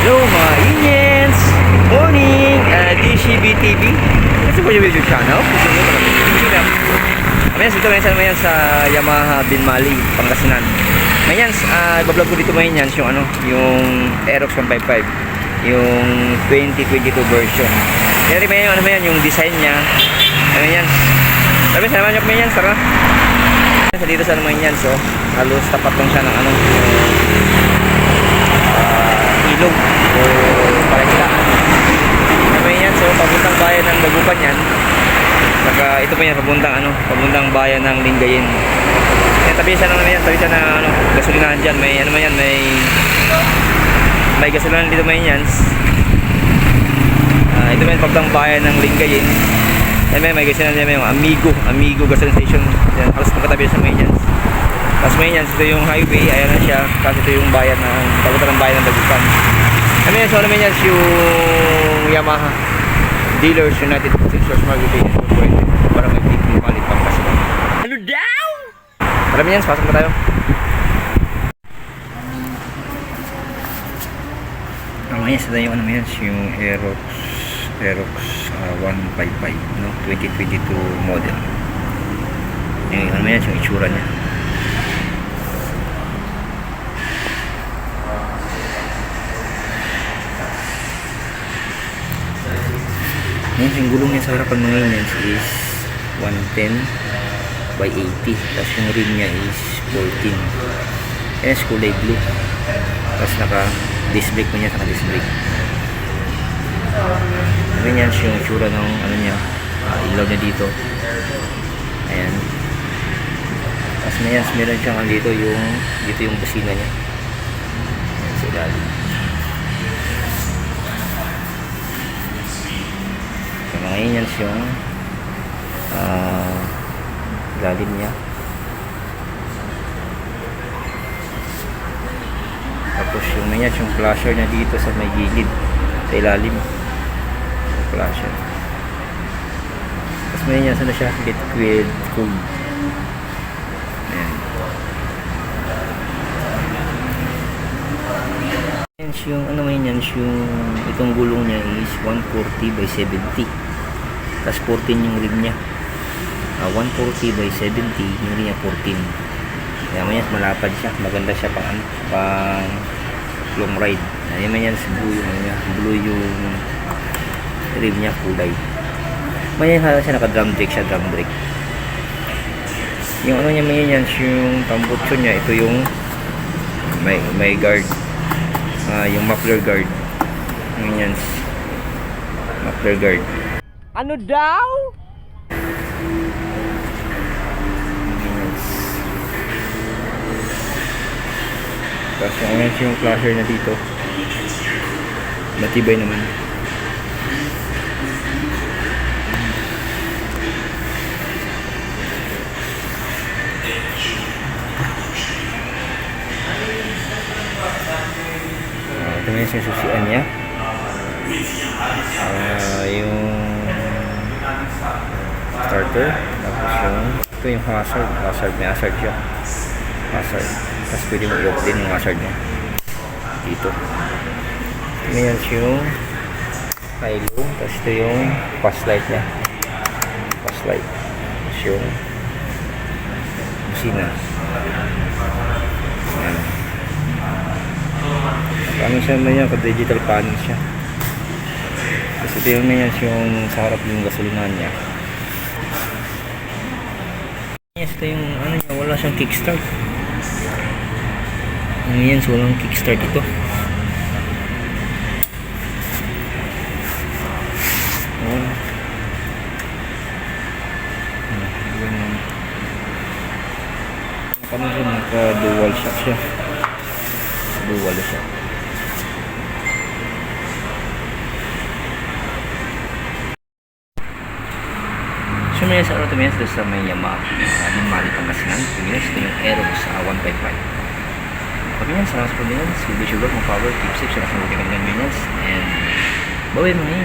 Hello mga Indians! Good morning! DCB TV. Kasi po yung video channel. Mayans, ito ngayon sa Yamaha Binmali, Pangasinan. Mayans, ibablog ko dito Mayans yung Aerox 155. Yung 2022 version. Kaya rin yung design niya. Mayans. Sabi sa naman yung Mayans, tara. Dito sa Mayans, so halos tapat lang siya ng ilog o pakikitaan. Naman yan, so papuntang bayan ng Dagupan yan. Saka ito pa yan, papuntang bayan ng Lingayen. Yan, tabi siya naman yan, tabi siya na gasolinahan dyan. May gasolinahan dito may yan. Ito may papuntang bayan ng Lingayen. Yan, may gasolinahan dyan, may yung Amigo gasoline station. Yan, halos magkatabi sa may yan. Tapos may yan, ito yung highway, ayan na siya. Tapos ito yung bayan ng bayan ng Dagupan. Ayan, so naman yan yung Yamaha Dealers United Stores Marketing Incorporated para may Binmali Pangasinan. Ano daw? Marami yan, pasok na tayo. Naman yan, yung yung Aerox 155, no? 2022 model. Yung yung itsura niya. Yan, yung gulong niya sa harapan ng maintenance is 110 by 80. Tapos yung rim niya is 14. Yan, kulay blue. Tapos naka-disc brake mo niya, naka-disc brake. Yan yung tsura ng niya, ilaw niya dito. Ayan. Tapos meron siyang dito yung busina niya. Ayan, sa ilalim. Ngayon yung lalim niya. Tapos yung flasher niya dito sa may gilid, sa ilalim yung flasher. Tapos may sana siya liquid cooled. Ayan. Yung itong gulong niya is 140 by 70. Tapos 14 yung rim niya. 140 by 70 yung rim niya 14. Kaya may malapad siya, maganda siya pang long ride. Ayan may blue yung rim niya, kulay. May siya naka drum brake. Yung niya yung tambutso niya, ito yung may guard. Yung muffler guard. Yung muffler guard. Ano daw? Tapos yung flasher na dito, matibay naman. Ito yung susian niya. Yung starter, tapos ito yung hazard, may hazard siya, tapos pwede mo i-off din yung hazard niya dito. Ngayon yung hilo, tapos ito yung fast light niya, tapos yung busina. Ano siya naman digital panel siya. Tapos ito yung sa harap yung gasolinahan niya. Yes, ito yung niya, wala siyang kickstart. Yan, so walang kickstart ito. Naka-dual shock siya. Dual shock. So may sa automatic sa may Yamaha Binmali Pangasinan. Ito yung Aerox 155. Pagkanyan, salamat po din yan. Silbi sugar, mga power, keep safe, salamat po din yan. And bye-bye mga